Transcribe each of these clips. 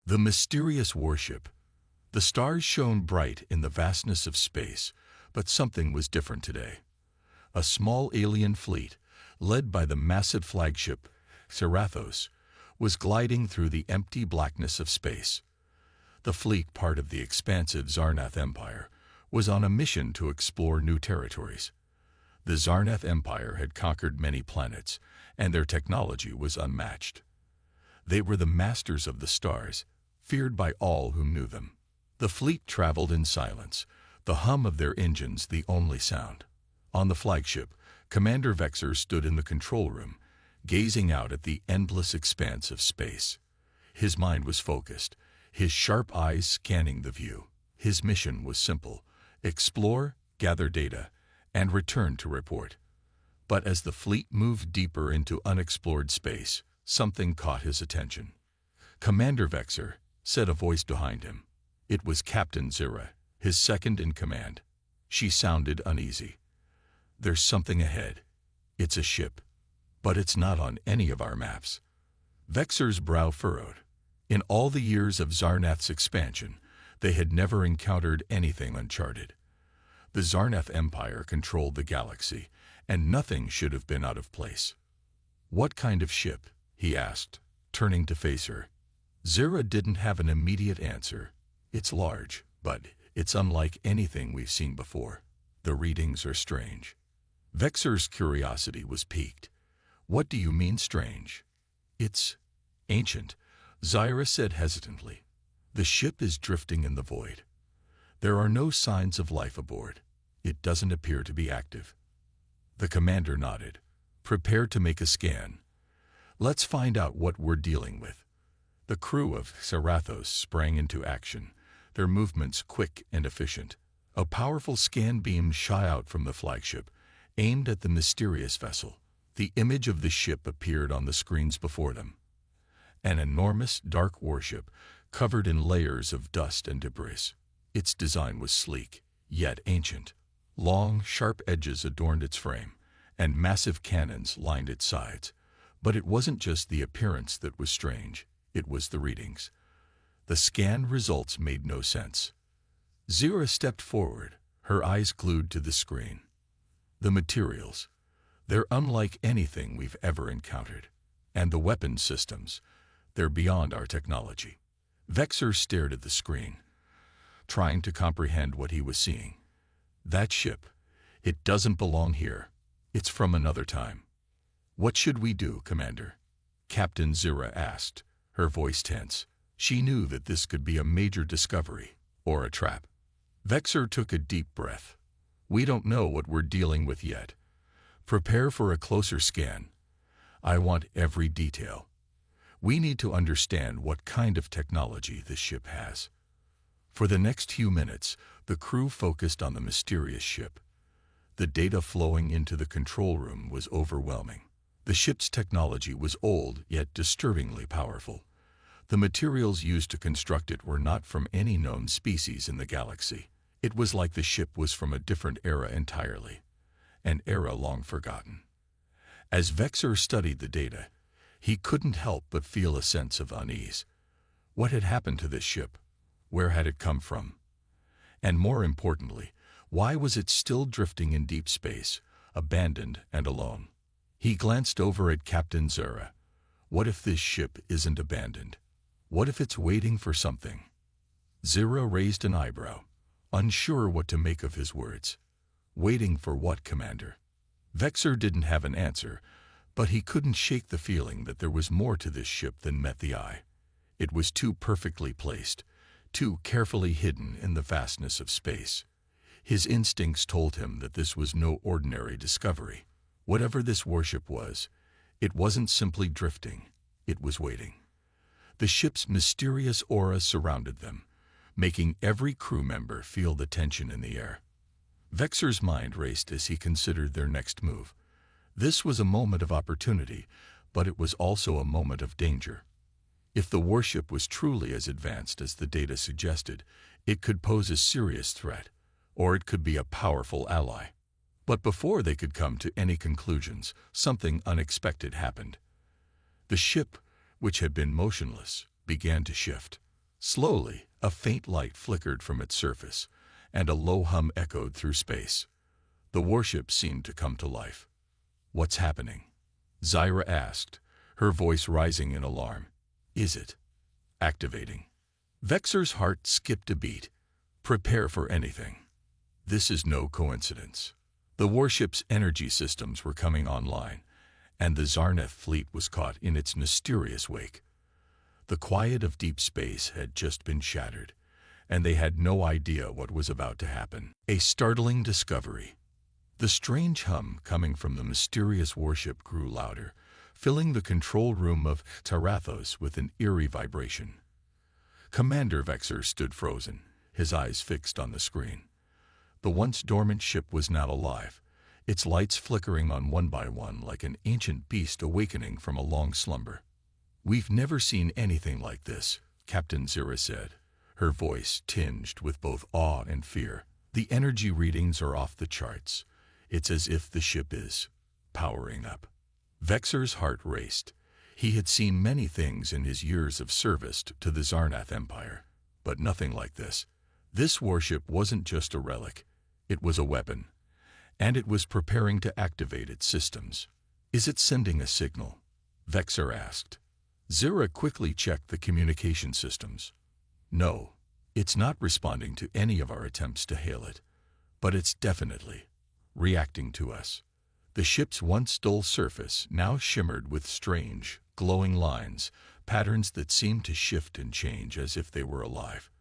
The mysterious warship. The stars shone bright in the vastness of space, but something was different today. A small alien fleet, led by the massive flagship, Zarathos, was gliding through the empty blackness of space. The fleet, part of the expansive Zarnath Empire, was on a mission to explore new territories. The Zarnath Empire had conquered many planets, and their technology was unmatched. They were the masters of the stars, feared by all who knew them. The fleet traveled in silence, the hum of their engines the only sound. On the flagship, Commander Vexer stood in the control room, gazing out at the endless expanse of space. His mind was focused, his sharp eyes scanning the view. His mission was simple: explore, gather data, and return to report. But as the fleet moved deeper into unexplored space, something caught his attention. "Commander Vexer," said a voice behind him. It was Captain Zira, his second in command. She sounded uneasy. "There's something ahead. It's a ship. But it's not on any of our maps." Vexer's brow furrowed. In all the years of Zarnath's expansion, they had never encountered anything uncharted. The Zarnath Empire controlled the galaxy, and nothing should have been out of place. "What kind of ship?" he asked, turning to face her. Zira didn't have an immediate answer. "It's large, but it's unlike anything we've seen before. The readings are strange." Vexer's curiosity was piqued. "What do you mean strange?" "It's ancient," Zira said hesitantly. "The ship is drifting in the void. There are no signs of life aboard. It doesn't appear to be active." The commander nodded. "Prepare to make a scan. Let's find out what we're dealing with." The crew of Zarathos sprang into action, their movements quick and efficient. A powerful scan beam shot out from the flagship, aimed at the mysterious vessel. The image of the ship appeared on the screens before them. An enormous, dark warship, covered in layers of dust and debris. Its design was sleek, yet ancient. Long, sharp edges adorned its frame, and massive cannons lined its sides. But it wasn't just the appearance that was strange, it was the readings. The scan results made no sense. Zira stepped forward, her eyes glued to the screen. "The materials. They're unlike anything we've ever encountered. And the weapon systems. They're beyond our technology." Vexer stared at the screen, trying to comprehend what he was seeing. "That ship. It doesn't belong here. It's from another time." "What should we do, Commander?" Captain Zira asked, her voice tense. She knew that this could be a major discovery, or a trap. Vexer took a deep breath. "We don't know what we're dealing with yet. Prepare for a closer scan. I want every detail. We need to understand what kind of technology this ship has." For the next few minutes, the crew focused on the mysterious ship. The data flowing into the control room was overwhelming. The ship's technology was old, yet disturbingly powerful. The materials used to construct it were not from any known species in the galaxy. It was like the ship was from a different era entirely, an era long forgotten. As Vexer studied the data, he couldn't help but feel a sense of unease. What had happened to this ship? Where had it come from? And more importantly, why was it still drifting in deep space, abandoned and alone? He glanced over at Captain Zira. What if this ship isn't abandoned? What if it's waiting for something? Zira raised an eyebrow, unsure what to make of his words. "Waiting for what, Commander?" Vexer didn't have an answer, but he couldn't shake the feeling that there was more to this ship than met the eye. It was too perfectly placed, too carefully hidden in the vastness of space. His instincts told him that this was no ordinary discovery. Whatever this warship was, it wasn't simply drifting, it was waiting. The ship's mysterious aura surrounded them, making every crew member feel the tension in the air. Vexer's mind raced as he considered their next move. This was a moment of opportunity, but it was also a moment of danger. If the warship was truly as advanced as the data suggested, it could pose a serious threat, or it could be a powerful ally. But before they could come to any conclusions, something unexpected happened. The ship, which had been motionless, began to shift. Slowly, a faint light flickered from its surface, and a low hum echoed through space. The warship seemed to come to life. "What's happening?" Zyra asked, her voice rising in alarm. "Is it activating?" Vexor's heart skipped a beat. Prepare for anything. This is no coincidence. The warship's energy systems were coming online, and the Zarneth fleet was caught in its mysterious wake. The quiet of deep space had just been shattered, and they had no idea what was about to happen. A startling discovery. The strange hum coming from the mysterious warship grew louder, filling the control room of Tarathos with an eerie vibration. Commander Vexor stood frozen, his eyes fixed on the screen. The once dormant ship was now alive, its lights flickering on one by one like an ancient beast awakening from a long slumber. "We've never seen anything like this," Captain Zyra said, her voice tinged with both awe and fear. "The energy readings are off the charts. It's as if the ship is powering up." Vexor's heart raced. He had seen many things in his years of service to the Zarnath Empire, but nothing like this. This warship wasn't just a relic, it was a weapon, and it was preparing to activate its systems. "Is it sending a signal?" Vexor asked. Zyra quickly checked the communication systems. "No, it's not responding to any of our attempts to hail it, but it's definitely reacting to us." The ship's once dull surface now shimmered with strange, glowing lines, patterns that seemed to shift and change as if they were alive.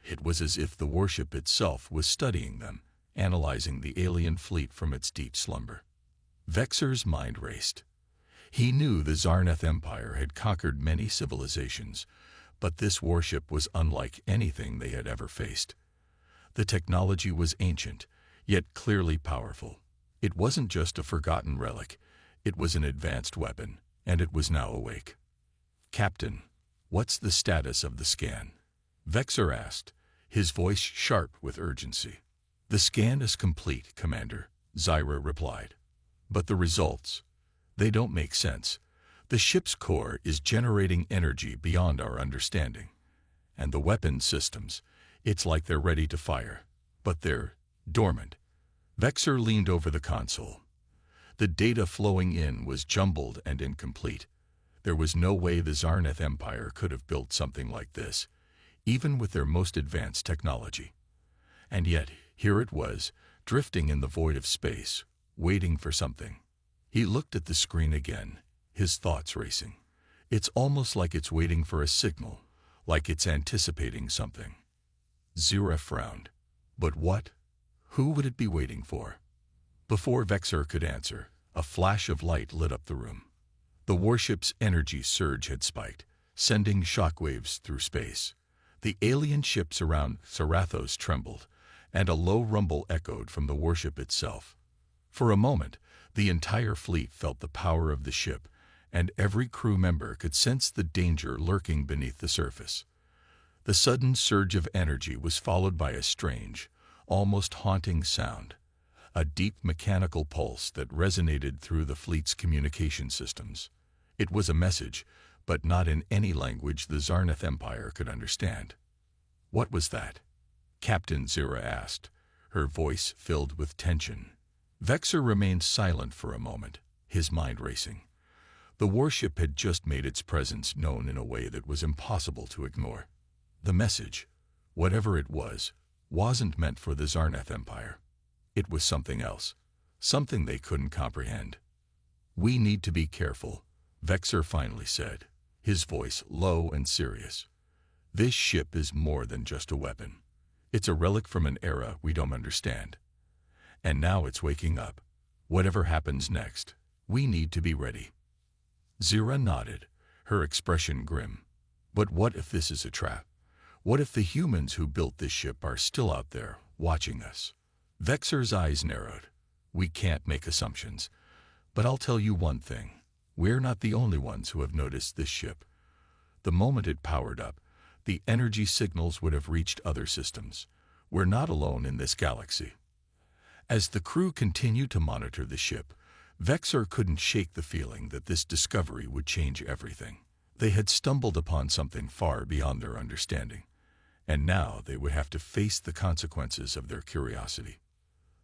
It was as if the warship itself was studying them, analyzing the alien fleet from its deep slumber. Vexor's mind raced. He knew the Zarnath Empire had conquered many civilizations, but this warship was unlike anything they had ever faced. The technology was ancient, yet clearly powerful. It wasn't just a forgotten relic, it was an advanced weapon, and it was now awake. "Captain, what's the status of the scan?" Vexor asked, his voice sharp with urgency. "The scan is complete, Commander," Zyra replied. "But the results, they don't make sense. The ship's core is generating energy beyond our understanding. And the weapon systems, it's like they're ready to fire, but they're dormant." Vexor leaned over the console. The data flowing in was jumbled and incomplete. There was no way the Zarnath Empire could have built something like this, even with their most advanced technology. And yet, here it was, drifting in the void of space, waiting for something. He looked at the screen again, his thoughts racing. It's almost like it's waiting for a signal, like it's anticipating something. Zyra frowned. But what? Who would it be waiting for? Before Vexor could answer, a flash of light lit up the room. The warship's energy surge had spiked, sending shockwaves through space. The alien ships around Tarathos trembled, and a low rumble echoed from the warship itself. For a moment, the entire fleet felt the power of the ship, and every crew member could sense the danger lurking beneath the surface. The sudden surge of energy was followed by a strange, almost haunting sound, a deep mechanical pulse that resonated through the fleet's communication systems. It was a message, but not in any language the Zarnath Empire could understand. "What was that?" Captain Zyra asked, her voice filled with tension. Vexor remained silent for a moment, his mind racing. The warship had just made its presence known in a way that was impossible to ignore. The message, whatever it was, wasn't meant for the Zarnath Empire. It was something else, something they couldn't comprehend. "We need to be careful," Vexor finally said, his voice low and serious. "This ship is more than just a weapon. It's a relic from an era we don't understand. And now it's waking up. Whatever happens next, we need to be ready." Zyra nodded, her expression grim. "But what if this is a trap? What if the humans who built this ship are still out there, watching us?" Vexor's eyes narrowed. "We can't make assumptions. But I'll tell you one thing. We're not the only ones who have noticed this ship. The moment it powered up, the energy signals would have reached other systems. We're not alone in this galaxy." As the crew continued to monitor the ship, Vexor couldn't shake the feeling that this discovery would change everything. They had stumbled upon something far beyond their understanding. and now they would have to face the consequences of their curiosity.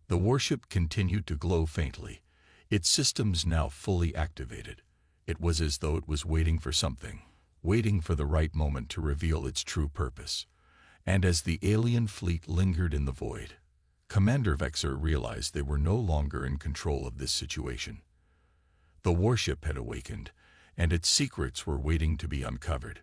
The warship continued to glow faintly, its systems now fully activated. It was as though it was waiting for something, waiting for the right moment to reveal its true purpose. And as the alien fleet lingered in the void, Commander Vexer realized they were no longer in control of this situation. The warship had awakened, and its secrets were waiting to be uncovered.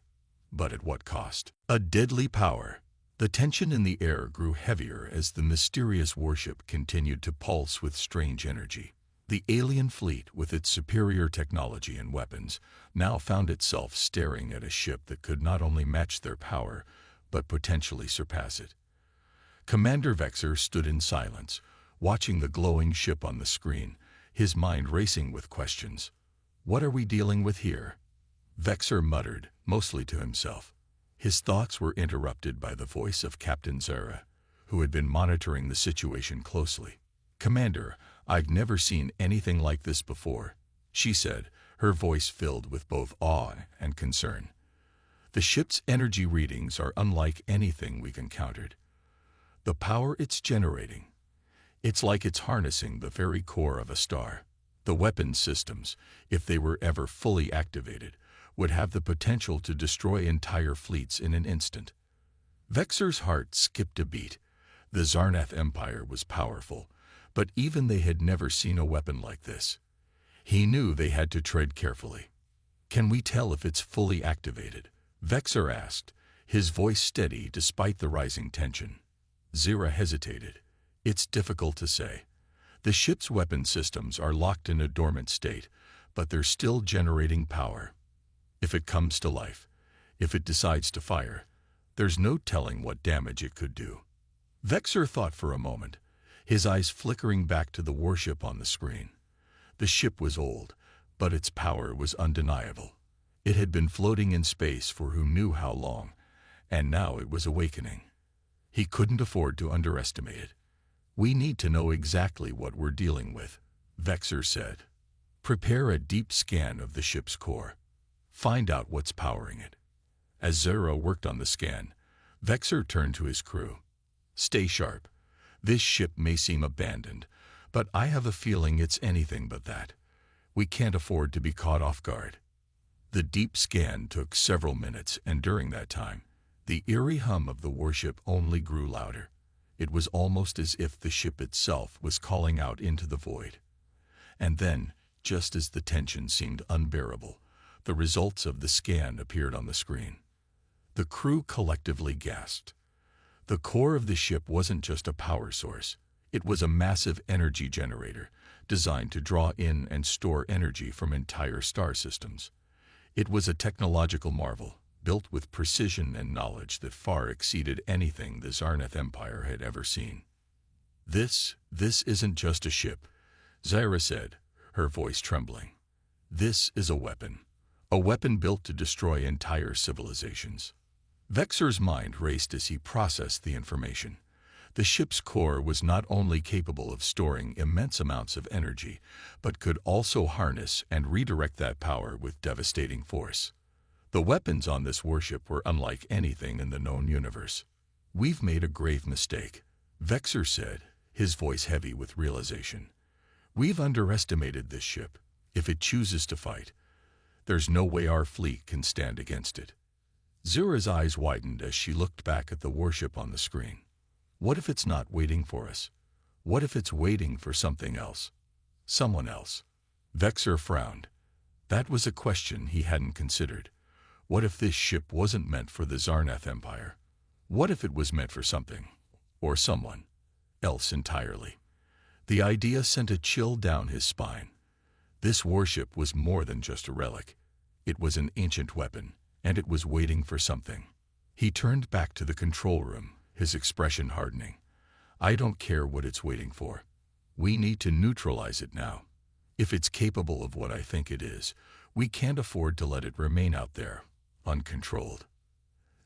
But at what cost? A deadly power. The tension in the air grew heavier as the mysterious warship continued to pulse with strange energy. The alien fleet, with its superior technology and weapons, now found itself staring at a ship that could not only match their power, but potentially surpass it. Commander Vexer stood in silence, watching the glowing ship on the screen, his mind racing with questions. What are we dealing with here? Vexer muttered, mostly to himself. His thoughts were interrupted by the voice of Captain Zara, who had been monitoring the situation closely. Commander, I've never seen anything like this before, she said, her voice filled with both awe and concern. The ship's energy readings are unlike anything we've encountered. The power it's generating, it's like it's harnessing the very core of a star. The weapons systems, if they were ever fully activated, would have the potential to destroy entire fleets in an instant. Vexer's heart skipped a beat. The Zarnath Empire was powerful, but even they had never seen a weapon like this. He knew they had to tread carefully. Can we tell if it's fully activated? Vexer asked, his voice steady despite the rising tension. Zira hesitated. It's difficult to say. The ship's weapon systems are locked in a dormant state, but they're still generating power. If it comes to life, if it decides to fire, there's no telling what damage it could do. Vexer thought for a moment, his eyes flickering back to the warship on the screen. The ship was old, but its power was undeniable. It had been floating in space for who knew how long, and now it was awakening. He couldn't afford to underestimate it. We need to know exactly what we're dealing with, Vexer said. Prepare a deep scan of the ship's core. Find out what's powering it. As Zara worked on the scan, Vexer turned to his crew. Stay sharp. This ship may seem abandoned, but I have a feeling it's anything but that. We can't afford to be caught off guard. The deep scan took several minutes, and during that time, the eerie hum of the warship only grew louder. It was almost as if the ship itself was calling out into the void. And then, just as the tension seemed unbearable, the results of the scan appeared on the screen. The crew collectively gasped. The core of the ship wasn't just a power source. It was a massive energy generator, designed to draw in and store energy from entire star systems. It was a technological marvel, built with precision and knowledge that far exceeded anything the Zarnath Empire had ever seen. This isn't just a ship, Zara said, her voice trembling. This is a weapon built to destroy entire civilizations. Vexer's mind raced as he processed the information. The ship's core was not only capable of storing immense amounts of energy, but could also harness and redirect that power with devastating force. The weapons on this warship were unlike anything in the known universe. We've made a grave mistake, Vexer said, his voice heavy with realization. We've underestimated this ship. If it chooses to fight, there's no way our fleet can stand against it. Zira's eyes widened as she looked back at the warship on the screen. What if it's not waiting for us? What if it's waiting for something else? Someone else? Vexer frowned. That was a question he hadn't considered. What if this ship wasn't meant for the Zarnath Empire? What if it was meant for something, or someone, else entirely? The idea sent a chill down his spine. This warship was more than just a relic. It was an ancient weapon, and it was waiting for something. He turned back to the control room, his expression hardening. I don't care what it's waiting for. We need to neutralize it now. If it's capable of what I think it is, we can't afford to let it remain out there, uncontrolled.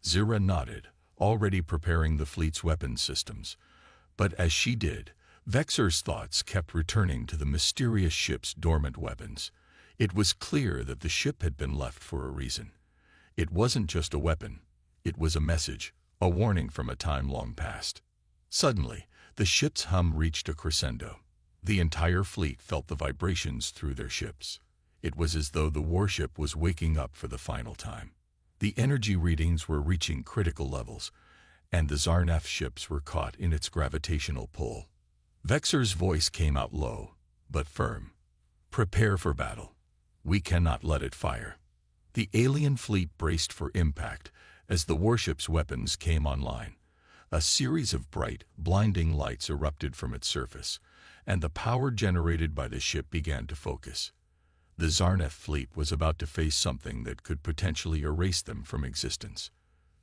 Zira nodded, already preparing the fleet's weapons systems. But as she did, Vexer's thoughts kept returning to the mysterious ship's dormant weapons. It was clear that the ship had been left for a reason. It wasn't just a weapon. It was a message, a warning from a time long past. Suddenly, the ship's hum reached a crescendo. The entire fleet felt the vibrations through their ships. It was as though the warship was waking up for the final time. The energy readings were reaching critical levels, and the Zarnaf ships were caught in its gravitational pull. Vexor's voice came out low, but firm. "Prepare for battle. We cannot let it fire." The alien fleet braced for impact as the warship's weapons came online. A series of bright, blinding lights erupted from its surface, and the power generated by the ship began to focus. The Zarnaf fleet was about to face something that could potentially erase them from existence.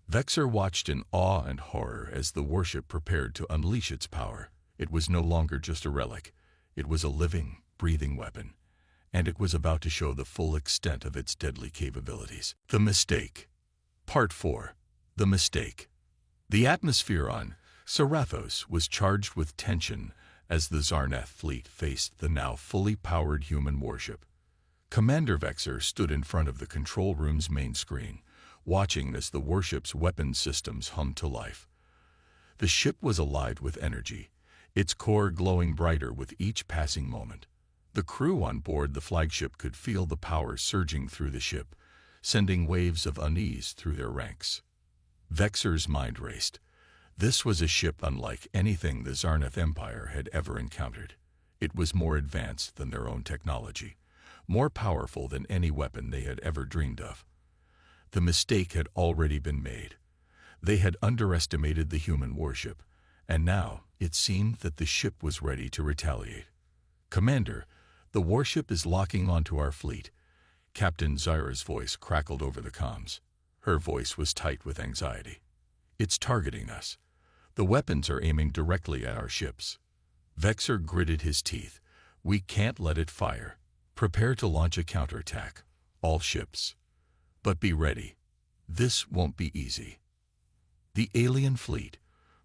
Vexor watched in awe and horror as the warship prepared to unleash its power. It was no longer just a relic. It was a living, breathing weapon, and it was about to show the full extent of its deadly capabilities. The Mistake. Part 4. The Mistake. The atmosphere on Sarathos was charged with tension as the Zarnaf fleet faced the now fully powered human warship. Commander Vexor stood in front of the control room's main screen, watching as the warship's weapon systems hummed to life. The ship was alive with energy, its core glowing brighter with each passing moment. The crew on board the flagship could feel the power surging through the ship, sending waves of unease through their ranks. Vexor's mind raced. This was a ship unlike anything the Zarnaf Empire had ever encountered. It was more advanced than their own technology, more powerful than any weapon they had ever dreamed of. The mistake had already been made. They had underestimated the human warship, and now it seemed that the ship was ready to retaliate. "Commander, the warship is locking onto our fleet." Captain Zyra's voice crackled over the comms. Her voice was tight with anxiety. "It's targeting us. The weapons are aiming directly at our ships." Vexor gritted his teeth. "We can't let it fire. Prepare to launch a counterattack. All ships. But be ready. This won't be easy." The alien fleet,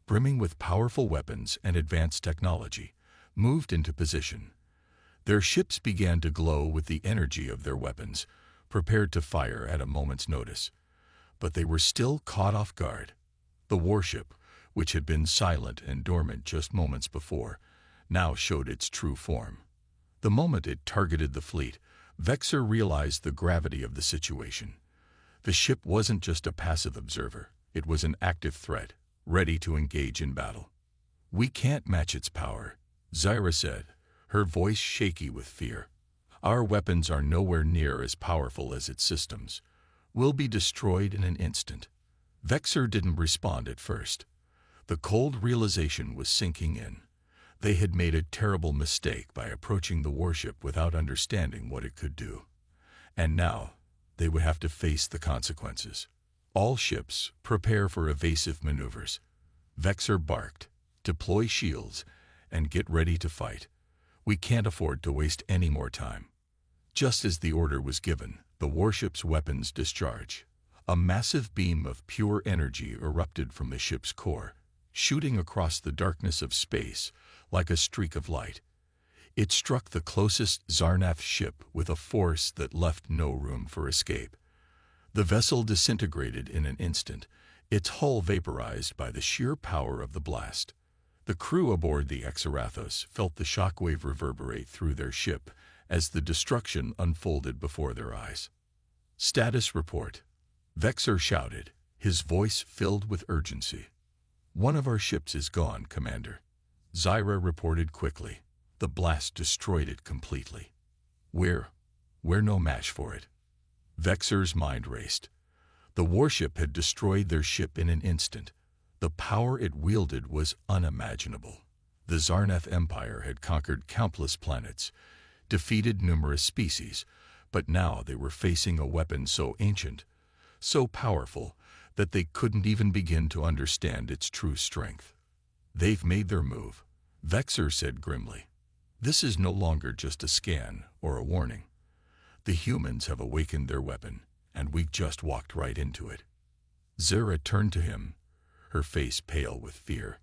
brimming with powerful weapons and advanced technology, moved into position. Their ships began to glow with the energy of their weapons, prepared to fire at a moment's notice. But they were still caught off guard. The warship, which had been silent and dormant just moments before, now showed its true form. The moment it targeted the fleet, Vexor realized the gravity of the situation. The ship wasn't just a passive observer. It was an active threat, ready to engage in battle. "We can't match its power," Zyra said, her voice shaky with fear. "Our weapons are nowhere near as powerful as its systems. We'll be destroyed in an instant." Vexor didn't respond at first. The cold realization was sinking in. They had made a terrible mistake by approaching the warship without understanding what it could do. And now, they would have to face the consequences. "All ships, prepare for evasive maneuvers." Vexor barked. "Deploy shields and get ready to fight. We can't afford to waste any more time." Just as the order was given, the warship's weapons discharged. A massive beam of pure energy erupted from the ship's core, shooting across the darkness of space like a streak of light. It struck the closest Zarnaf ship with a force that left no room for escape. The vessel disintegrated in an instant, its hull vaporized by the sheer power of the blast. The crew aboard the Exarathos felt the shockwave reverberate through their ship as the destruction unfolded before their eyes. "Status report," Vexor shouted, his voice filled with urgency. "One of our ships is gone, Commander," Zyra reported quickly. "The blast destroyed it completely. We're no match for it." Vexor's mind raced. The warship had destroyed their ship in an instant. The power it wielded was unimaginable. The Zarnaf Empire had conquered countless planets, defeated numerous species, but now they were facing a weapon so ancient, so powerful, that they couldn't even begin to understand its true strength. "They've made their move," Vexor said grimly. "This is no longer just a scan or a warning. The humans have awakened their weapon, and we just walked right into it." Zyra turned to him, her face pale with fear.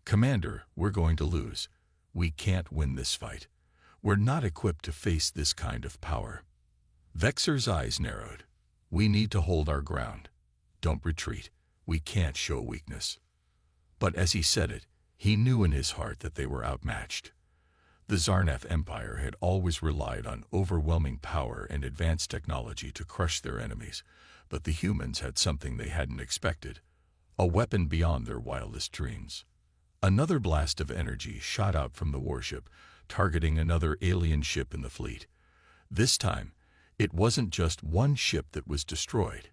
"Commander, we're going to lose. We can't win this fight. We're not equipped to face this kind of power." Vexor's eyes narrowed. "We need to hold our ground. Don't retreat. "We can't show weakness." But as he said it, he knew in his heart that they were outmatched. The Zarnef Empire had always relied on overwhelming power and advanced technology to crush their enemies, but the humans had something they hadn't expected, a weapon beyond their wildest dreams. Another blast of energy shot out from the warship, targeting another alien ship in the fleet. This time, it wasn't just one ship that was destroyed.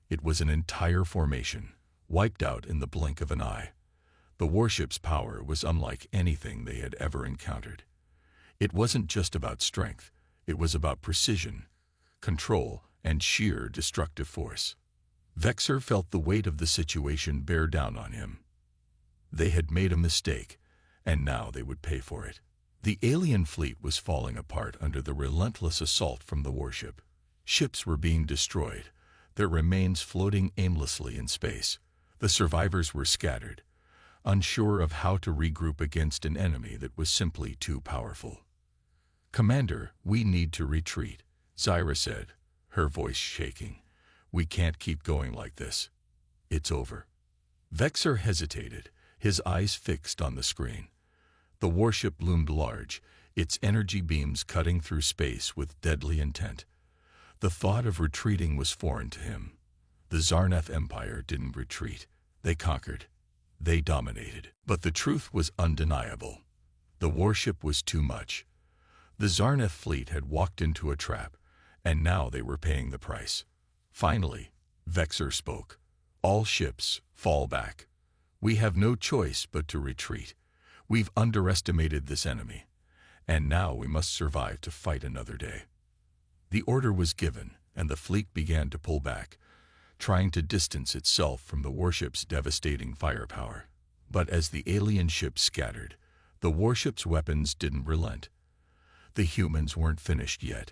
It was an entire formation, wiped out in the blink of an eye. The warship's power was unlike anything they had ever encountered. It wasn't just about strength, it was about precision, control, and sheer destructive force. Vexor felt the weight of the situation bear down on him. They had made a mistake, and now they would pay for it. The alien fleet was falling apart under the relentless assault from the warship. Ships were being destroyed, their remains floating aimlessly in space. The survivors were scattered, unsure of how to regroup against an enemy that was simply too powerful. "Commander, we need to retreat," Zyra said, her voice shaking. "We can't keep going like this. It's over." Vexor hesitated, his eyes fixed on the screen. The warship loomed large, its energy beams cutting through space with deadly intent. The thought of retreating was foreign to him. The Zarnef Empire didn't retreat. They conquered. They dominated. But the truth was undeniable. The warship was too much. The Zarnef fleet had walked into a trap, and now they were paying the price. Finally, Vexor spoke. "All ships, fall back. We have no choice but to retreat. We've underestimated this enemy, and now we must survive to fight another day." The order was given, and the fleet began to pull back, trying to distance itself from the warship's devastating firepower. But as the alien ships scattered, the warship's weapons didn't relent. The humans weren't finished yet,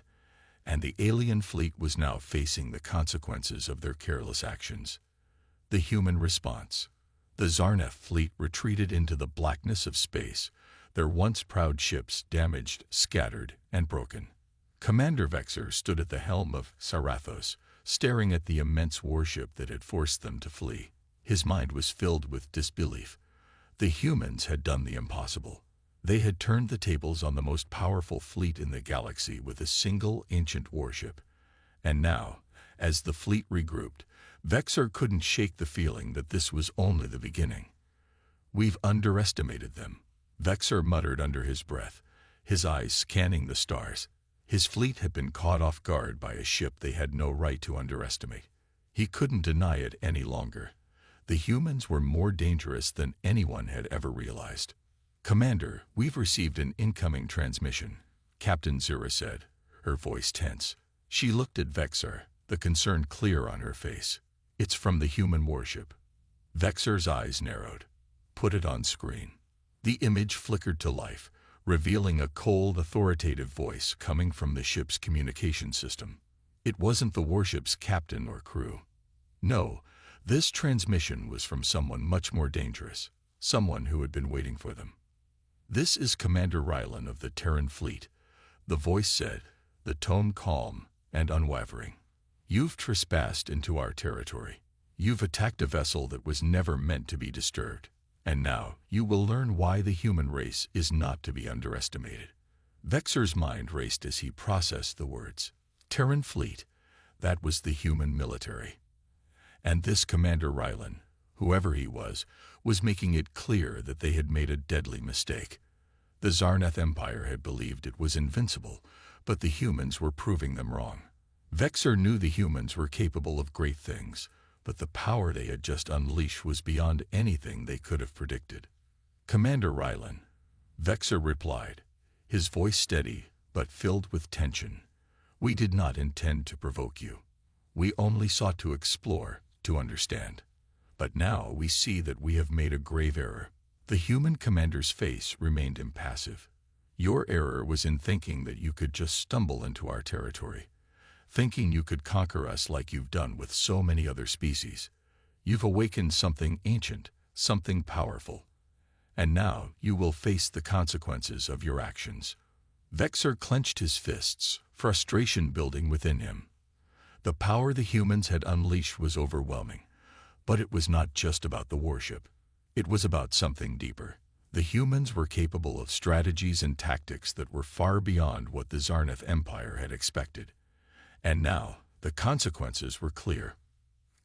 and the alien fleet was now facing the consequences of their careless actions. The human response. The Zarnef fleet retreated into the blackness of space, their once proud ships damaged, scattered, and broken. Commander Vexor stood at the helm of Sarathos, staring at the immense warship that had forced them to flee. His mind was filled with disbelief. The humans had done the impossible. They had turned the tables on the most powerful fleet in the galaxy with a single ancient warship. And now, as the fleet regrouped, Vexor couldn't shake the feeling that this was only the beginning. "We've underestimated them," Vexor muttered under his breath, his eyes scanning the stars. His fleet had been caught off guard by a ship they had no right to underestimate. He couldn't deny it any longer. The humans were more dangerous than anyone had ever realized. "Commander, we've received an incoming transmission," Captain Zira said, her voice tense. She looked at Vexor, the concern clear on her face. "It's from the human warship." Vexor's eyes narrowed. "Put it on screen." The image flickered to life, revealing a cold, authoritative voice coming from the ship's communication system. It wasn't the warship's captain or crew. No, this transmission was from someone much more dangerous, someone who had been waiting for them. "This is Commander Rylan of the Terran fleet," the voice said, the tone calm and unwavering. "You've trespassed into our territory. You've attacked a vessel that was never meant to be disturbed. And now you will learn why the human race is not to be underestimated." Vexor's mind raced as he processed the words. Terran fleet, that was the human military. And this Commander Rylan, whoever he was making it clear that they had made a deadly mistake. The Zarneth Empire had believed it was invincible, but the humans were proving them wrong. Vexor knew the humans were capable of great things, but the power they had just unleashed was beyond anything they could have predicted. "Commander Rylan," Vexor replied, his voice steady but filled with tension. "We did not intend to provoke you. We only sought to explore, to understand. But now we see that we have made a grave error." The human commander's face remained impassive. "Your error was in thinking that you could just stumble into our territory, thinking you could conquer us like you've done with so many other species. You've awakened something ancient, something powerful. And now you will face the consequences of your actions." Vexor clenched his fists, frustration building within him. The power the humans had unleashed was overwhelming, But it was not just about the warship. It was about something deeper. The humans were capable of strategies and tactics that were far beyond what the Zarnath Empire had expected. And now, the consequences were clear.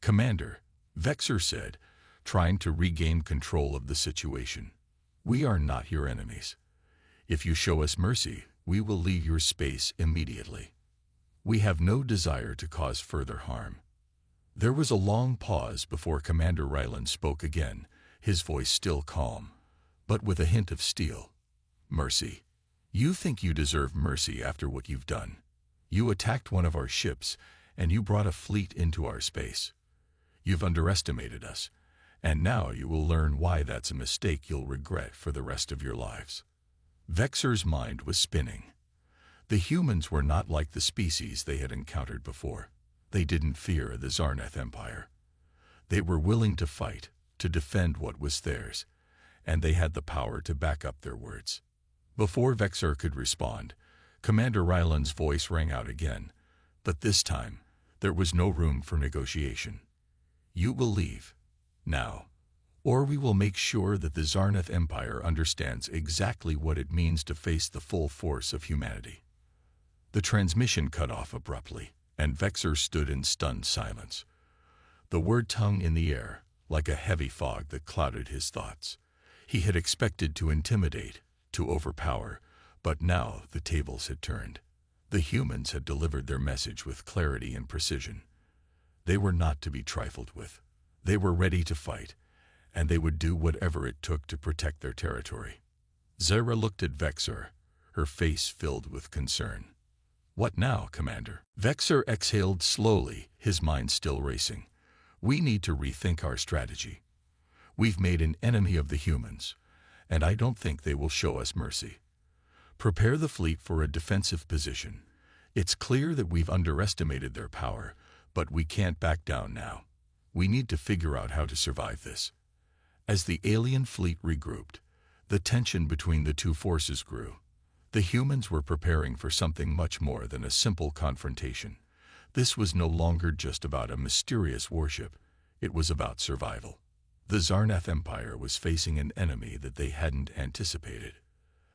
"Commander," Vexor said, trying to regain control of the situation, "we are not your enemies. If you show us mercy, we will leave your space immediately. We have no desire to cause further harm." There was a long pause before Commander Ryland spoke again, his voice still calm, but with a hint of steel. "Mercy? You think you deserve mercy after what you've done? You attacked one of our ships, and you brought a fleet into our space. You've underestimated us, and now you will learn why that's a mistake you'll regret for the rest of your lives." Vexor's mind was spinning. The humans were not like the species they had encountered before. They didn't fear the Zarnath Empire. They were willing to fight, to defend what was theirs, and they had the power to back up their words. Before Vexor could respond, Commander Ryland's voice rang out again, but this time there was no room for negotiation. "You will leave, now, or we will make sure that the Zarnath Empire understands exactly what it means to face the full force of humanity." The transmission cut off abruptly, and Vexor stood in stunned silence. The word hung in the air, like a heavy fog that clouded his thoughts. He had expected to intimidate, to overpower, but now the tables had turned. The humans had delivered their message with clarity and precision. They were not to be trifled with. They were ready to fight, and they would do whatever it took to protect their territory. Zara looked at Vexor, her face filled with concern. "What now, Commander?" Vexor exhaled slowly, his mind still racing. "We need to rethink our strategy. We've made an enemy of the humans, and I don't think they will show us mercy. Prepare the fleet for a defensive position. It's clear that we've underestimated their power, but we can't back down now. We need to figure out how to survive this." As the alien fleet regrouped, the tension between the two forces grew. The humans were preparing for something much more than a simple confrontation. This was no longer just about a mysterious warship. It was about survival. The Zarnath Empire was facing an enemy that they hadn't anticipated.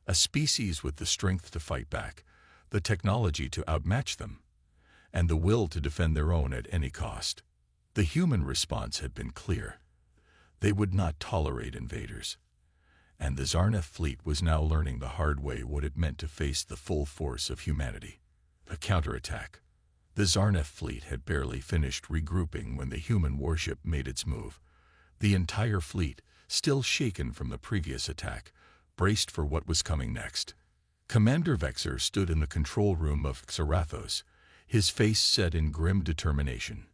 A species with the strength to fight back, the technology to outmatch them, and the will to defend their own at any cost. The human response had been clear. They would not tolerate invaders. And the Zarnath fleet was now learning the hard way what it meant to face the full force of humanity. A counterattack. The Zarnath fleet had barely finished regrouping when the human warship made its move. The entire fleet, still shaken from the previous attack, braced for what was coming next. Commander Vexor stood in the control room of Xerathos, his face set in grim determination.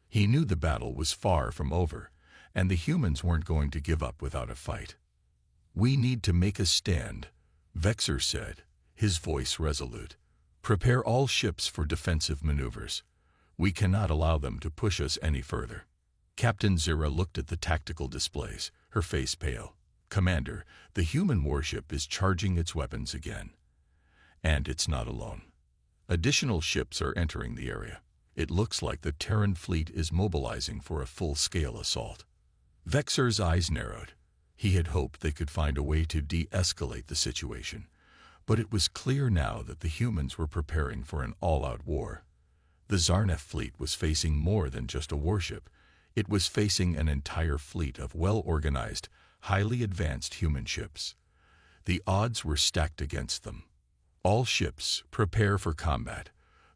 He knew the battle was far from over, and the humans weren't going to give up without a fight. "We need to make a stand," Vexor said, his voice resolute. "Prepare all ships for defensive maneuvers. We cannot allow them to push us any further." Captain Zira looked at the tactical displays, her face pale. "Commander, the human warship is charging its weapons again. And it's not alone. Additional ships are entering the area. It looks like the Terran fleet is mobilizing for a full-scale assault." Vexor's eyes narrowed. He had hoped they could find a way to de-escalate the situation, but it was clear now that the humans were preparing for an all-out war. The Zarnath fleet was facing more than just a warship. It was facing an entire fleet of well-organized, highly advanced human ships. The odds were stacked against them. "All ships, prepare for combat,"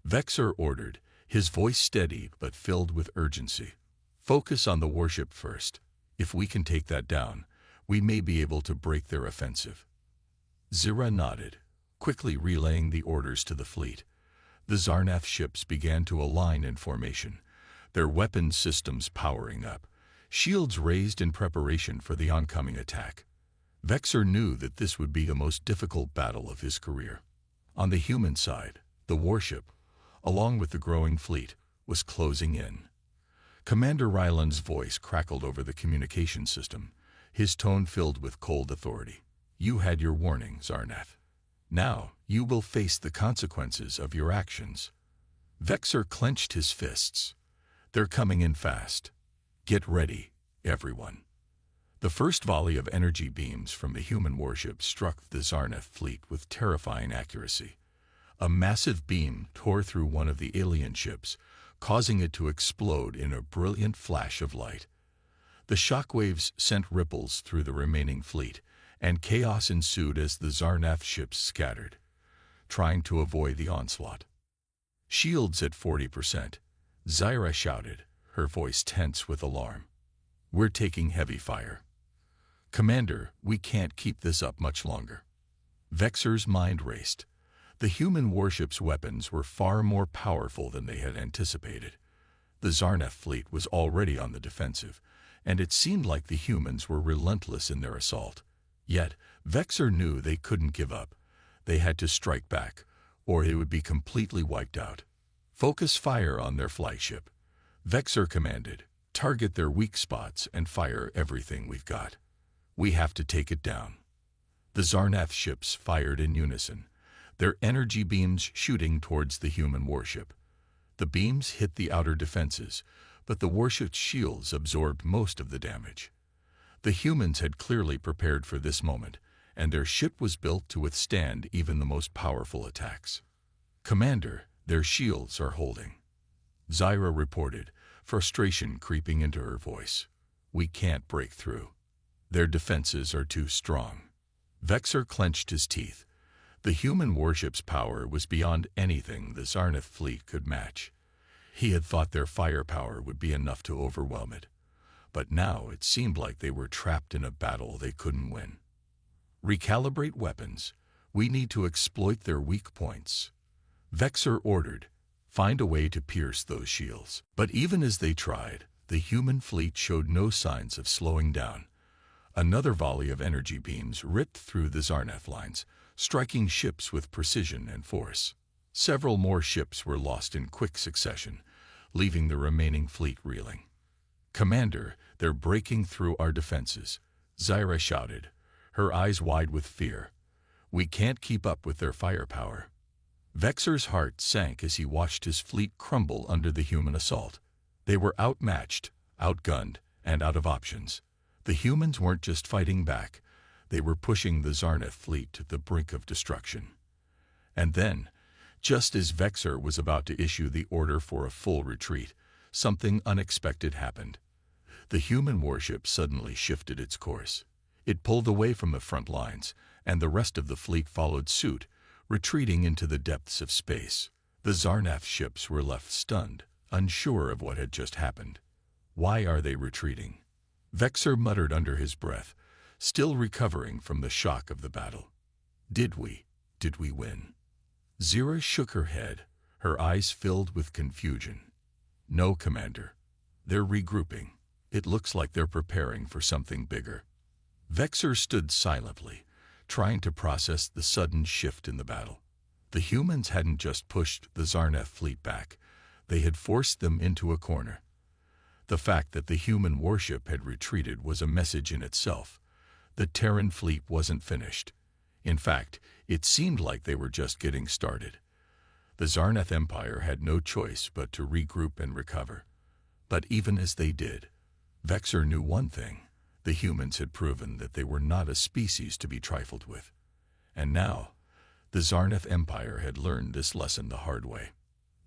Vexor ordered, his voice steady but filled with urgency. "Focus on the warship first. If we can take that down, we may be able to break their offensive." Zira nodded, quickly relaying the orders to the fleet. The Zarnath ships began to align in formation, their weapons systems powering up, shields raised in preparation for the oncoming attack. Vexor knew that this would be the most difficult battle of his career. On the human side, the warship, along with the growing fleet, was closing in. Commander Ryland's voice crackled over the communication system, his tone filled with cold authority. "You had your warning, Zarnath. Now you will face the consequences of your actions." Vexor clenched his fists. "They're coming in fast. Get ready, everyone. The first volley of energy beams from the human warship struck the Zarnef fleet with terrifying accuracy. A massive beam tore through one of the alien ships, causing it to explode in a brilliant flash of light. The shockwaves sent ripples through the remaining fleet, and chaos ensued as the Zarnef ships scattered, trying to avoid the onslaught. "Shields at 40%, Zyra shouted, her voice tense with alarm. "We're taking heavy fire. Commander, we can't keep this up much longer." Vexor's mind raced. The human warship's weapons were far more powerful than they had anticipated. The Zarnef fleet was already on the defensive, and it seemed like the humans were relentless in their assault. Yet, Vexor knew they couldn't give up. They had to strike back, or they would be completely wiped out. "Focus fire on their flagship," Vexor commanded. "Target their weak spots and fire everything we've got. We have to take it down." The Zarnef ships fired in unison, their energy beams shooting towards the human warship. The beams hit the outer defenses, but the warship's shields absorbed most of the damage. The humans had clearly prepared for this moment, and their ship was built to withstand even the most powerful attacks. "Commander, their shields are holding," Zyra reported, frustration creeping into her voice. "We can't break through. Their defenses are too strong." Vexor clenched his teeth. The human warship's power was beyond anything the Zarnef fleet could match. He had thought their firepower would be enough to overwhelm it, but now it seemed like they were trapped in a battle they couldn't win. "Recalibrate weapons. We need to exploit their weak points," Vexor ordered. "Find a way to pierce those shields." But even as they tried, the human fleet showed no signs of slowing down. Another volley of energy beams ripped through the Zarnef lines, striking ships with precision and force. Several more ships were lost in quick succession, leaving the remaining fleet reeling. "Commander, they're breaking through our defenses," Zyra shouted, her eyes wide with fear. "We can't keep up with their firepower." Vexor's heart sank as he watched his fleet crumble under the human assault. They were outmatched, outgunned, and out of options. The humans weren't just fighting back, they were pushing the Zarnef fleet to the brink of destruction. And then, just as Vexor was about to issue the order for a full retreat, something unexpected happened. The human warship suddenly shifted its course. It pulled away from the front lines, and the rest of the fleet followed suit, retreating into the depths of space. The Zarnef ships were left stunned, unsure of what had just happened. "Why are they retreating?" Vexor muttered under his breath, still recovering from the shock of the battle. Did we win?" Zyra shook her head, her eyes filled with confusion. "No, Commander. They're regrouping. It looks like they're preparing for something bigger." Vexor stood silently, trying to process the sudden shift in the battle. The humans hadn't just pushed the Zarnef fleet back, they had forced them into a corner. The fact that the human warship had retreated was a message in itself. The Terran fleet wasn't finished. In fact, it seemed like they were just getting started. The Zarnef Empire had no choice but to regroup and recover. But even as they did, Vexor knew one thing. The humans had proven that they were not a species to be trifled with. And now, the Zarnef Empire had learned this lesson the hard way.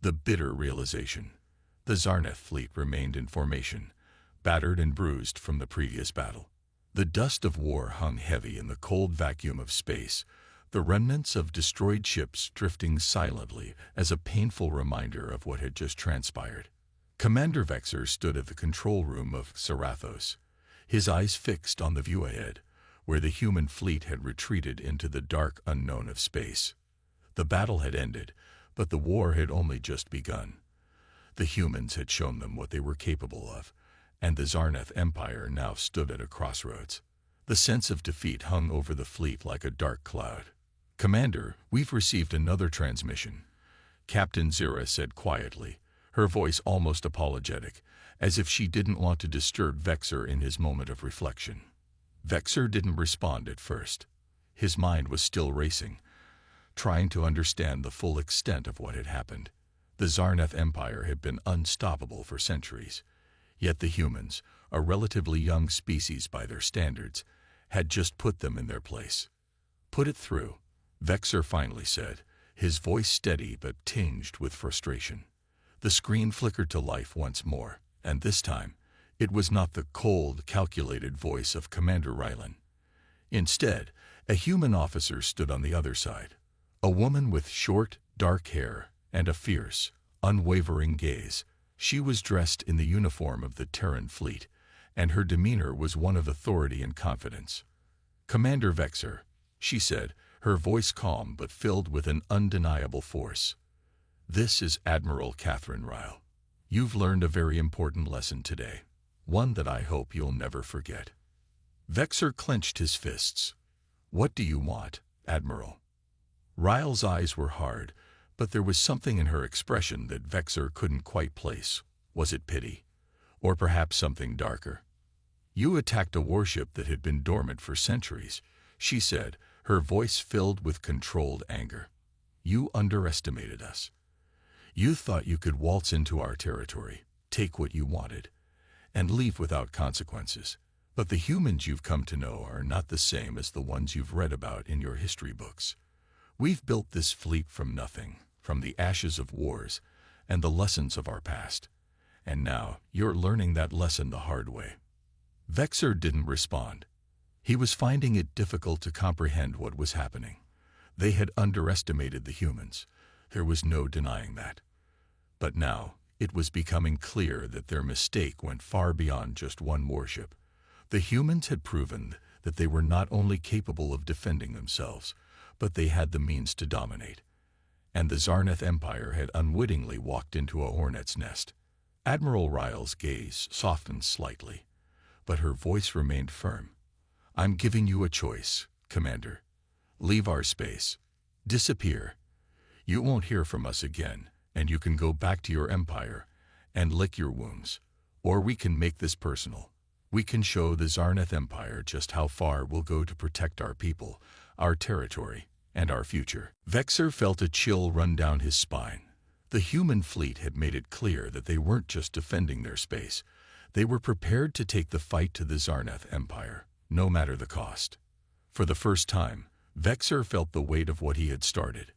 The bitter realization. The Zarnef fleet remained in formation, battered and bruised from the previous battle. The dust of war hung heavy in the cold vacuum of space, the remnants of destroyed ships drifting silently as a painful reminder of what had just transpired. Commander Vexor stood at the control room of Sarathos, his eyes fixed on the view ahead, where the human fleet had retreated into the dark unknown of space. The battle had ended, but the war had only just begun. The humans had shown them what they were capable of, and the Zarnef Empire now stood at a crossroads. The sense of defeat hung over the fleet like a dark cloud. "Commander, we've received another transmission," Captain Zyra said quietly, her voice almost apologetic, as if she didn't want to disturb Vexor in his moment of reflection. Vexor didn't respond at first. His mind was still racing, trying to understand the full extent of what had happened. The Zarnef Empire had been unstoppable for centuries, Yet the humans, a relatively young species by their standards, had just put them in their place. "Put it through," Vexer finally said, his voice steady but tinged with frustration. The screen flickered to life once more, and this time, it was not the cold, calculated voice of Commander Rylan. Instead, a human officer stood on the other side, a woman with short, dark hair and a fierce, unwavering gaze. She was dressed in the uniform of the Terran fleet, and her demeanor was one of authority and confidence. "Commander Vexer," she said, her voice calm but filled with an undeniable force. "This is Admiral Catherine Ryle. You've learned a very important lesson today, one that I hope you'll never forget." Vexer clenched his fists. "What do you want, Admiral?" Ryle's eyes were hard, but there was something in her expression that Vexer couldn't quite place. Was it pity? Or perhaps something darker? "You attacked a warship that had been dormant for centuries," she said, her voice filled with controlled anger. "You underestimated us. You thought you could waltz into our territory, take what you wanted, and leave without consequences. But the humans you've come to know are not the same as the ones you've read about in your history books. We've built this fleet from nothing, from the ashes of wars and the lessons of our past. And now you're learning that lesson the hard way." Vexer didn't respond. He was finding it difficult to comprehend what was happening. They had underestimated the humans. There was no denying that. But now, it was becoming clear that their mistake went far beyond just one warship. The humans had proven that they were not only capable of defending themselves, but they had the means to dominate. And the Zarneth Empire had unwittingly walked into a hornet's nest. Admiral Ryle's gaze softened slightly, but her voice remained firm. "I'm giving you a choice, Commander. Leave our space. Disappear. You won't hear from us again, and you can go back to your empire and lick your wounds. Or we can make this personal. We can show the Zarneth Empire just how far we'll go to protect our people, our territory, and our future." Vexer felt a chill run down his spine. The human fleet had made it clear that they weren't just defending their space. They were prepared to take the fight to the Zarneth Empire, no matter the cost. For the first time, Vexer felt the weight of what he had started.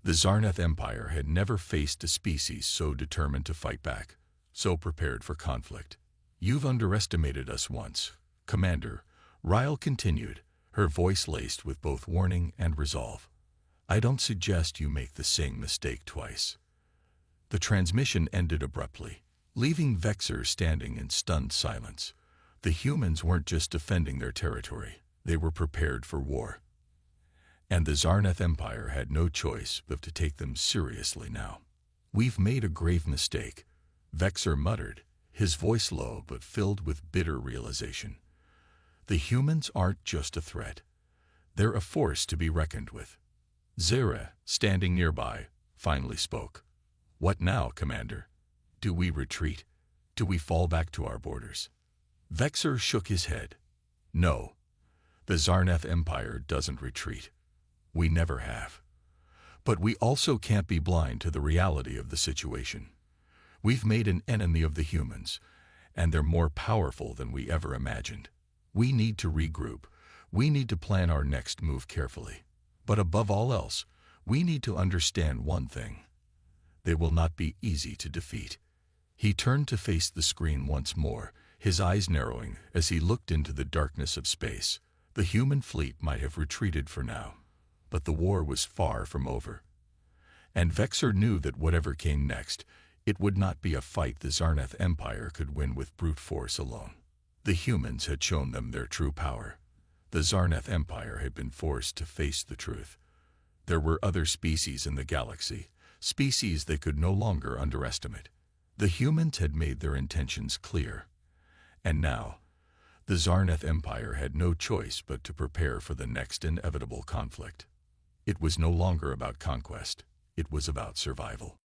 The Zarneth Empire had never faced a species so determined to fight back, so prepared for conflict. "You've underestimated us once, Commander," Ryle continued, her voice laced with both warning and resolve. "I don't suggest you make the same mistake twice." The transmission ended abruptly, leaving Vexer standing in stunned silence. The humans weren't just defending their territory, they were prepared for war. And the Zarneth Empire had no choice but to take them seriously now. "We've made a grave mistake," Vexer muttered, his voice low but filled with bitter realization. "The humans aren't just a threat. They're a force to be reckoned with." Zera, standing nearby, finally spoke. "What now, Commander? Do we retreat? Do we fall back to our borders?" Vexer shook his head. "No. The Zarneth Empire doesn't retreat. We never have. But we also can't be blind to the reality of the situation. We've made an enemy of the humans, and they're more powerful than we ever imagined. We need to regroup. We need to plan our next move carefully. But above all else, we need to understand one thing. They will not be easy to defeat." He turned to face the screen once more, his eyes narrowing as he looked into the darkness of space. The human fleet might have retreated for now, but the war was far from over. And Vexer knew that whatever came next, it would not be a fight the Zarneth Empire could win with brute force alone. The humans had shown them their true power. The Zarneth Empire had been forced to face the truth. There were other species in the galaxy, species they could no longer underestimate. The humans had made their intentions clear. And now, the Zarneth Empire had no choice but to prepare for the next inevitable conflict. It was no longer about conquest. It was about survival.